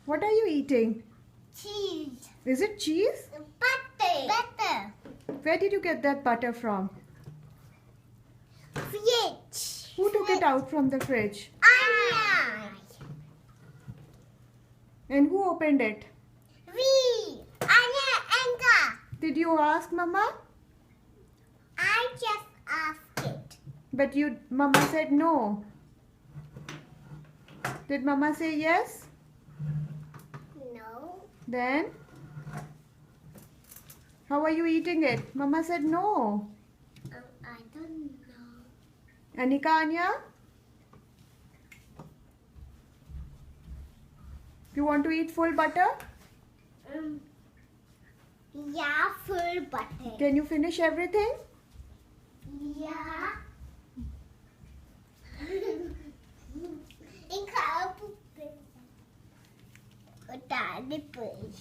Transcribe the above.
What are you eating? Cheese. Is it cheese? Butter. Butter. Where did you get that butter from? Fridge. Who took it out from the fridge? I. And who opened it? We. Anna. Did you ask Mama? I just asked it. But Mama said no. Did Mama say yes? No. Then? How are you eating it? Mama said no. I don't know. Anika, Anya? You want to eat full butter? Yeah, full butter. Can you finish everything? Yeah. Ik ga op het punt.